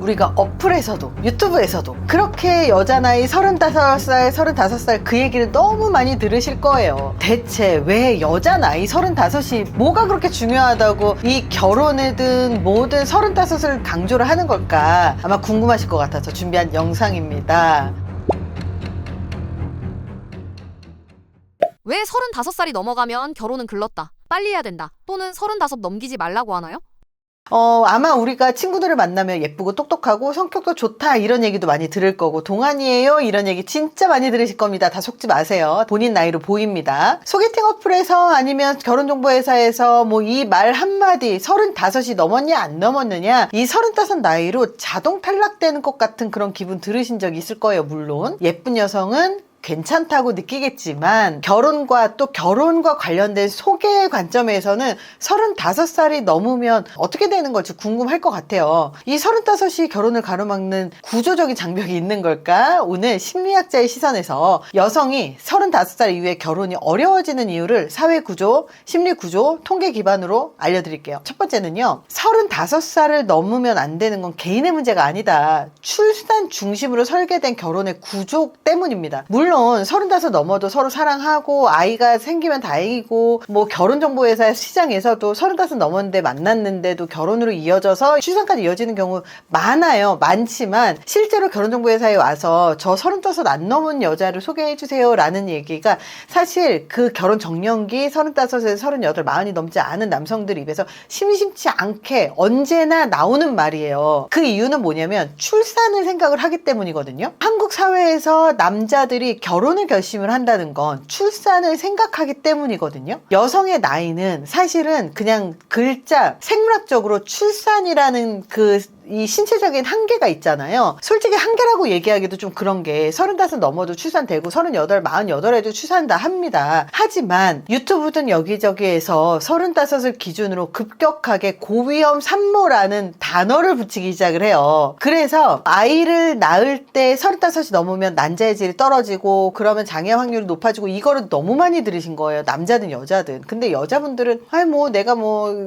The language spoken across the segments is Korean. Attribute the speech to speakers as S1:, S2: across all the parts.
S1: 우리가 어플에서도 유튜브에서도 그렇게 여자 나이 35살, 35살 그 얘기를 너무 많이 들으실 거예요. 대체 왜 여자 나이 35이 뭐가 그렇게 중요하다고 이 결혼이든 뭐든 35을 강조를 하는 걸까? 아마 궁금하실 것 같아서 준비한 영상입니다.
S2: 왜 35살이 넘어가면 결혼은 글렀다, 빨리 해야 된다, 또는 35 넘기지 말라고 하나요?
S1: 아마 우리가 친구들을 만나면 예쁘고 똑똑하고 성격도 좋다 이런 얘기도 많이 들을 거고, 동안이에요 이런 얘기 진짜 많이 들으실 겁니다. 다 속지 마세요. 본인 나이로 보입니다. 소개팅 어플에서 아니면 결혼정보회사에서 뭐 이 말 한마디 35이 넘었냐 안 넘었느냐, 이 35 나이로 자동 탈락되는 것 같은 그런 기분 들으신 적 있을 거예요. 물론 예쁜 여성은 괜찮다고 느끼겠지만 결혼과 또 결혼과 관련된 소개 관점에서는 35살이 넘으면 어떻게 되는 걸지 궁금할 것 같아요. 이 35이 결혼을 가로막는 구조적인 장벽이 있는 걸까? 오늘 심리학자의 시선에서 여성이 35살 이후에 결혼이 어려워지는 이유를 사회구조, 심리구조, 통계 기반으로 알려드릴게요. 첫 번째는요, 35살을 넘으면 안 되는 건 개인의 문제가 아니다. 출산 중심으로 설계된 결혼의 구조 때문입니다. 물론 35 넘어도 서로 사랑하고 아이가 생기면 다행이고, 뭐 결혼정보회사 시장에서도 35 넘었는데 만났는데도 결혼으로 이어져서 출산까지 이어지는 경우 많아요. 많지만 실제로 결혼정보회사에 와서 저 35 안 넘은 여자를 소개해주세요 라는 얘기가 사실 그 결혼 정년기 35에서 38, 40이 넘지 않은 남성들 입에서 심심치 않게 언제나 나오는 말이에요. 그 이유는 뭐냐면 출산을 생각을 하기 때문이거든요. 한국 사회에서 남자들이 결혼을 결심을 한다는 건 출산을 생각하기 때문이거든요. 여성의 나이는 사실은 그냥 글자 생물학적으로 출산이라는 이 신체적인 한계가 있잖아요. 솔직히 한계라고 얘기하기도 좀 그런 게 35 넘어도 출산되고 38, 48에도 출산 다 합니다. 하지만 유튜브든 여기저기에서 35을 기준으로 급격하게 고위험 산모라는 단어를 붙이기 시작을 해요. 그래서 아이를 낳을 때 35이 넘으면 난자의 질이 떨어지고 그러면 장애 확률이 높아지고, 이거를 너무 많이 들으신 거예요. 남자든 여자든. 근데 여자분들은 내가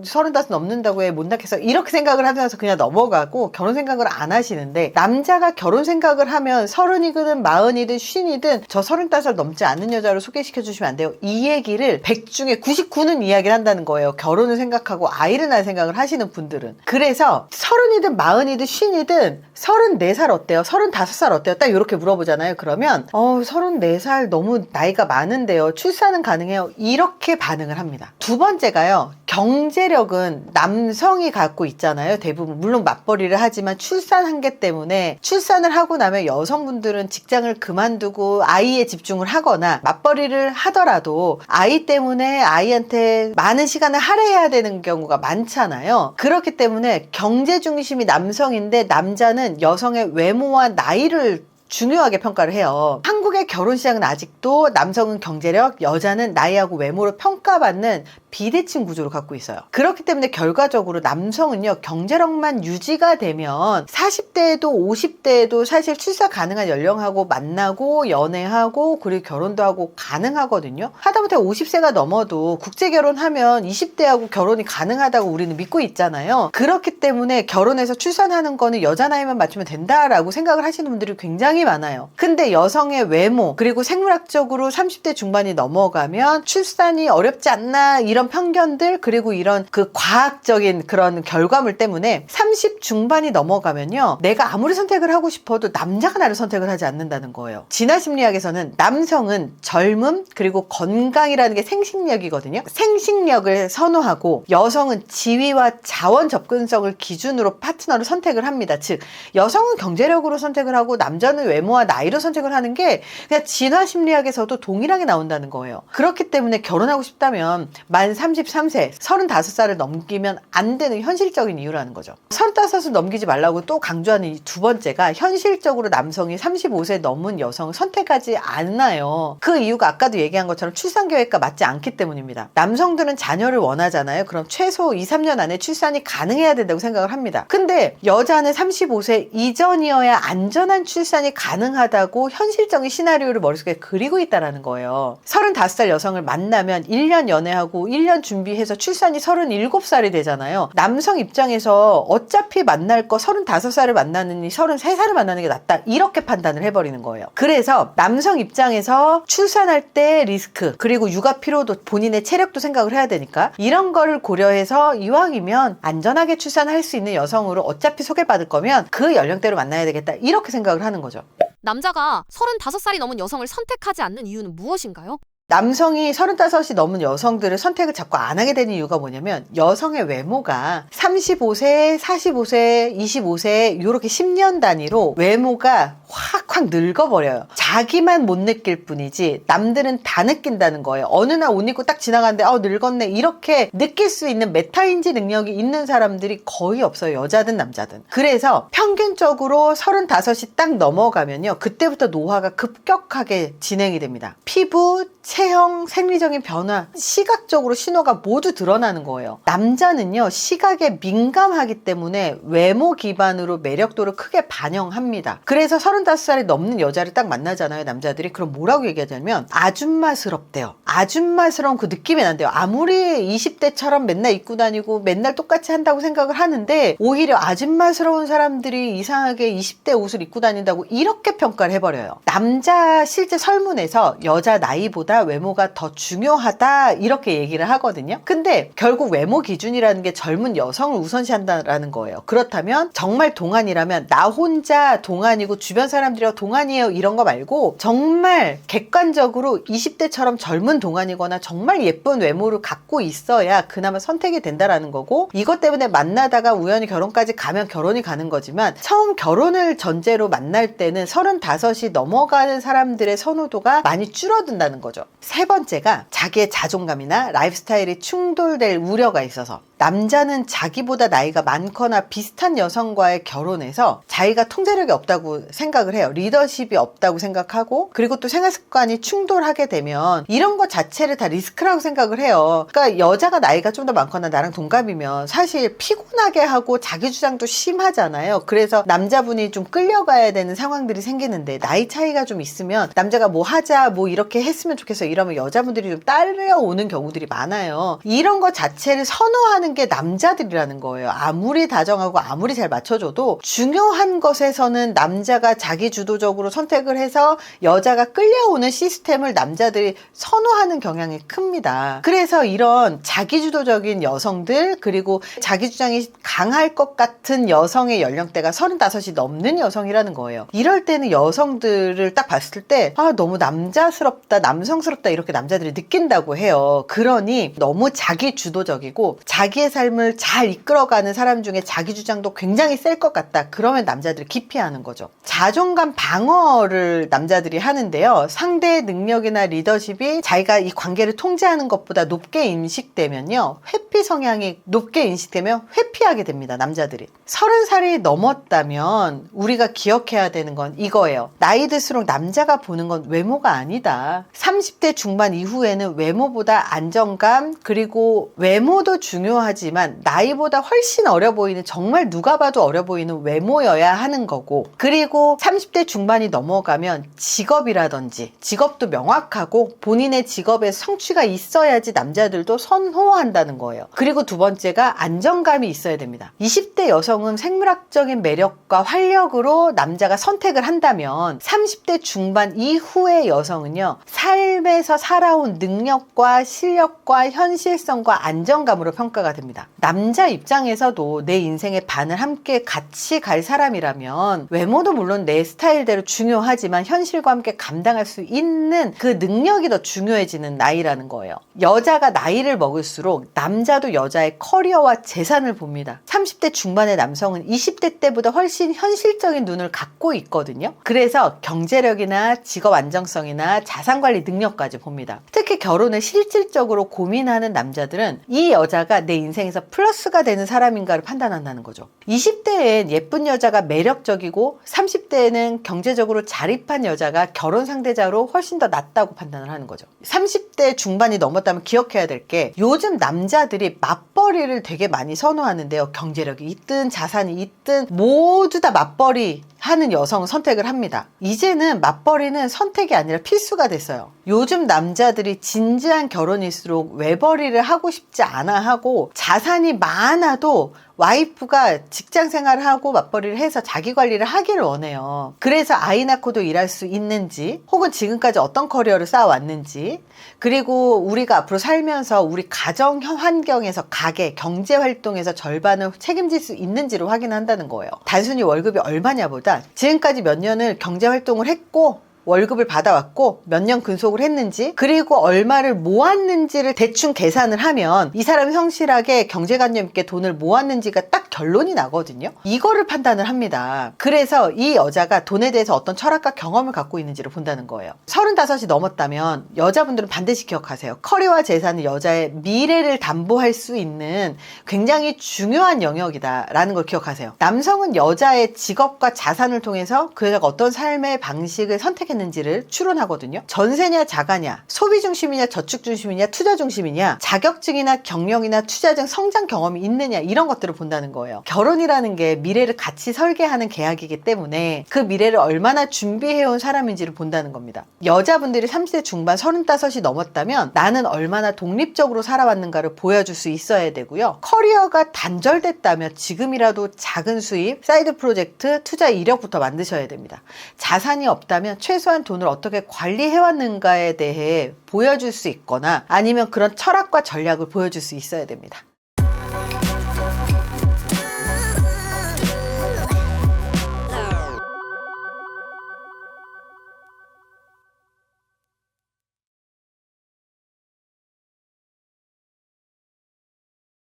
S1: 35 넘는다고 해 못 낳겠어 이렇게 생각을 하면서 그냥 넘어가 결혼 생각을 안 하시는데, 남자가 결혼 생각을 하면 30이든 40이든 50이든 저 35살 넘지 않는 여자를 소개시켜 주시면 안 돼요. 이 얘기를 100 중에 99는 이야기를 한다는 거예요. 결혼을 생각하고 아이를 낳을 생각을 하시는 분들은. 그래서 30이든 40이든 50이든 34살 어때요? 35살 어때요? 딱 이렇게 물어보잖아요. 그러면 34살 너무 나이가 많은데요, 출산은 가능해요? 이렇게 반응을 합니다. 두 번째가요, 경제력은 남성이 갖고 있잖아요. 대부분 물론 맞벌이를 하지만 출산 한계 때문에 출산을 하고 나면 여성분들은 직장을 그만두고 아이에 집중을 하거나 맞벌이를 하더라도 아이 때문에 아이한테 많은 시간을 할애해야 되는 경우가 많잖아요. 그렇기 때문에 경제 중심이 남성인데 남자는 여성의 외모와 나이를 중요하게 평가를 해요. 한국의 결혼 시장은 아직도 남성은 경제력, 여자는 나이하고 외모로 평가받는 비대칭 구조를 갖고 있어요. 그렇기 때문에 결과적으로 남성은요, 경제력만 유지가 되면 40대에도 50대에도 사실 출산 가능한 연령하고 만나고 연애하고 그리고 결혼도 하고 가능하거든요. 하다못해 50세가 넘어도 국제 결혼하면 20대하고 결혼이 가능하다고 우리는 믿고 있잖아요. 그렇기 때문에 결혼해서 출산하는 거는 여자 나이만 맞추면 된다라고 생각을 하시는 분들이 굉장히 많아요. 근데 여성의 외모 그리고 생물학적으로 30대 중반이 넘어가면 출산이 어렵지 않나 이런 편견들, 그리고 이런 과학적인 그런 결과물 때문에 30 중반이 넘어가면요, 내가 아무리 선택을 하고 싶어도 남자가 나를 선택을 하지 않는다는 거예요. 진화 심리학에서는 남성은 젊음 그리고 건강이라는 게 생식력이거든요. 생식력을 선호하고 여성은 지위와 자원 접근성을 기준으로 파트너를 선택을 합니다. 즉 여성은 경제력으로 선택을 하고 남자는 외모와 나이로 선택을 하는 게 그냥 진화 심리학에서도 동일하게 나온다는 거예요. 그렇기 때문에 결혼하고 싶다면 만 33세, 35살을 넘기면 안 되는 현실적인 이유라는 거죠. 35을 넘기지 말라고 또 강조하는 이 두 번째가, 현실적으로 남성이 35세 넘은 여성을 선택하지 않아요. 그 이유가 아까도 얘기한 것처럼 출산 계획과 맞지 않기 때문입니다. 남성들은 자녀를 원하잖아요. 그럼 최소 2, 3년 안에 출산이 가능해야 된다고 생각을 합니다. 근데 여자는 35세 이전이어야 안전한 출산이 가능하다고 현실적인 시나리오를 머릿속에 그리고 있다는 거예요. 35살 여성을 만나면 1년 연애하고 1년 준비해서 출산이 37살이 되잖아요. 남성 입장에서 어차피 만날 거 35살을 만나느니 33살을 만나는 게 낫다, 이렇게 판단을 해버리는 거예요. 그래서 남성 입장에서 출산할 때 리스크, 그리고 육아 피로도, 본인의 체력도 생각을 해야 되니까 이런 거를 고려해서 이왕이면 안전하게 출산할 수 있는 여성으로 어차피 소개받을 거면 그 연령대로 만나야 되겠다, 이렇게 생각을 하는 거죠.
S2: 남자가 35살이 넘은 여성을 선택하지 않는 이유는 무엇인가요?
S1: 남성이 35이 넘은 여성들을 선택을 자꾸 안 하게 되는 이유가 뭐냐면, 여성의 외모가 35세, 45세, 25세 이렇게 10년 단위로 외모가 확 늙어버려요. 자기만 못 느낄 뿐이지 남들은 다 느낀다는 거예요. 어느 날 옷 입고 딱 지나가는데 늙었네, 이렇게 느낄 수 있는 메타인지 능력이 있는 사람들이 거의 없어요. 여자든 남자든. 그래서 평균적으로 35이 딱 넘어가면요, 그때부터 노화가 급격하게 진행이 됩니다. 피부, 체형, 생리적인 변화, 시각적으로 신호가 모두 드러나는 거예요. 남자는요, 시각에 민감하기 때문에 외모 기반으로 매력도를 크게 반영합니다. 그래서 35살이 넘는 여자를 딱 만나잖아요, 남자들이. 그럼 뭐라고 얘기하냐면 아줌마스럽대요. 아줌마스러운 그 느낌이 난대요. 아무리 20대처럼 맨날 입고 다니고 맨날 똑같이 한다고 생각을 하는데, 오히려 아줌마스러운 사람들이 이상하게 20대 옷을 입고 다닌다고 이렇게 평가를 해버려요. 남자 실제 설문에서 여자 나이보다 외모가 더 중요하다, 이렇게 얘기를 하거든요. 근데 결국 외모 기준이라는 게 젊은 여성을 우선시한다는 거예요. 그렇다면 정말 동안이라면 나 혼자 동안이고 주변 사람들이 동안이에요 이런 거 말고, 정말 객관적으로 20대처럼 젊은 동안이거나 정말 예쁜 외모를 갖고 있어야 그나마 선택이 된다라는 거고, 이것 때문에 만나다가 우연히 결혼까지 가면 결혼이 가는 거지만, 처음 결혼을 전제로 만날 때는 35이 넘어가는 사람들의 선호도가 많이 줄어든다는 거죠. 세 번째가 자기의 자존감이나 라이프스타일이 충돌될 우려가 있어서, 남자는 자기보다 나이가 많거나 비슷한 여성과의 결혼에서 자기가 통제력이 없다고 생각을 해요. 리더십이 없다고 생각하고, 그리고 또 생활습관이 충돌하게 되면 이런 것 자체를 다 리스크라고 생각을 해요. 그러니까 여자가 나이가 좀 더 많거나 나랑 동갑이면 사실 피곤하게 하고 자기 주장도 심하잖아요. 그래서 남자분이 좀 끌려가야 되는 상황들이 생기는데, 나이 차이가 좀 있으면 남자가 뭐 하자, 뭐 이렇게 했으면 좋겠어 이러면 여자분들이 좀 딸려오는 경우들이 많아요. 이런 것 자체를 선호하는 게 남자들이라는 거예요. 아무리 다정하고 아무리 잘 맞춰줘도 중요한 것에서는 남자가 자기 주도적으로 선택을 해서 여자가 끌려오는 시스템을 남자들이 선호하는 경향이 큽니다. 그래서 이런 자기 주도적인 여성들, 그리고 자기 주장이 강할 것 같은 여성의 연령대가 35이 넘는 여성이라는 거예요. 이럴 때는 여성들을 딱 봤을 때 너무 남자스럽다, 남성스럽다, 이렇게 남자들이 느낀다고 해요. 그러니 너무 자기 주도적이고 자기의 삶을 잘 이끌어가는 사람 중에 자기 주장도 굉장히 셀 것 같다, 그러면 남자들이 기피하는 거죠. 자존감 방어를 남자들이 하는데요, 상대의 능력이나 리더십이 자기가 이 관계를 통제하는 것보다 높게 인식되면요, 회피 성향이 높게 인식되면 회피하게 됩니다, 남자들이. 30살이 넘었다면 우리가 기억해야 되는 건 이거예요. 나이 들수록 남자가 보는 건 외모가 아니다. 30대 중반 이후에는 외모보다 안정감, 그리고 외모도 중요하지만 나이보다 훨씬 어려 보이는, 정말 누가 봐도 어려 보이는 외모여야 하는 거고, 그리고 30대 중반이 넘어가면 직업이라든지, 직업도 명확하고 본인의 직업에 성취가 있어야지 남자들도 선호한다는 거예요. 그리고 두 번째가 안정감이 있어야 됩니다. 20대 여성은 생물학적인 매력과 활력으로 남자가 선택을 한다면, 30대 중반 이후의 여성은요, 삶에서 살아온 능력과 실력과 현실성과 안정감으로 평가가 됩니다. 남자 입장에서도 내 인생의 반을 함께 같이 갈 사람이라면 외모도 물론 내 스타일대로 중요하지만 현실과 함께 감당할 수 있는 그 능력이 더 중요해지는 나이라는 거예요. 여자가 나이를 먹을수록 남자도 여자의 커리어와 재산을 봅니다. 30대 중반의 남성은 20대 때보다 훨씬 현실적인 눈을 갖고 있거든요. 그래서 경제력이나 직업 안정성이나 자산관리 능력까지 봅니다. 특히 결혼을 실질적으로 고민하는 남자들은 이 여자가 내 인생에서 플러스가 되는 사람인가를 판단한다는 거죠. 20대엔 예쁜 여자가 매력적이고 30대에는 경제적으로 자립한 여자가 결혼 상대자로 훨씬 더 낫다고 판단을 하는 거죠. 30대 중반이 넘었다면 기억해야 될 게, 요즘 남자들이 맞벌이를 되게 많이 선호하는데요, 경제력이 있든 자산이 있든 모두 다 맞벌이 하는 여성 선택을 합니다. 이제는 맞벌이는 선택이 아니라 필수가 됐어요. 요즘 남자들이 진지한 결혼일수록 외벌이를 하고 싶지 않아 하고 자산이 많아도 와이프가 직장 생활을 하고 맞벌이를 해서 자기 관리를 하기를 원해요. 그래서 아이 낳고도 일할 수 있는지, 혹은 지금까지 어떤 커리어를 쌓아왔는지, 그리고 우리가 앞으로 살면서 우리 가정 환경에서 가계, 경제 활동에서 절반을 책임질 수 있는지를 확인한다는 거예요. 단순히 월급이 얼마냐보다 지금까지 몇 년을 경제 활동을 했고 월급을 받아왔고 몇 년 근속을 했는지, 그리고 얼마를 모았는지를 대충 계산을 하면 이 사람이 성실하게 경제관념 있게 돈을 모았는지가 딱 결론이 나거든요. 이거를 판단을 합니다. 그래서 이 여자가 돈에 대해서 어떤 철학과 경험을 갖고 있는지를 본다는 거예요. 35이 넘었다면 여자분들은 반드시 기억하세요. 커리어와 재산은 여자의 미래를 담보할 수 있는 굉장히 중요한 영역이다라는 걸 기억하세요. 남성은 여자의 직업과 자산을 통해서 그 여자가 어떤 삶의 방식을 선택했는지를 추론하거든요. 전세냐 자가냐, 소비 중심이냐 저축 중심이냐 투자 중심이냐, 자격증이나 경력이나 투자증 성장 경험이 있느냐, 이런 것들을 본다는 거예요. 결혼이라는 게 미래를 같이 설계하는 계약이기 때문에 그 미래를 얼마나 준비해온 사람인지를 본다는 겁니다. 여자분들이 30대 중반 35이 넘었다면 나는 얼마나 독립적으로 살아왔는가를 보여줄 수 있어야 되고요. 커리어가 단절됐다면 지금이라도 작은 수입, 사이드 프로젝트, 투자 이력부터 만드셔야 됩니다. 자산이 없다면 최소한 돈을 어떻게 관리해왔는가에 대해 보여줄 수 있거나 아니면 그런 철학과 전략을 보여줄 수 있어야 됩니다.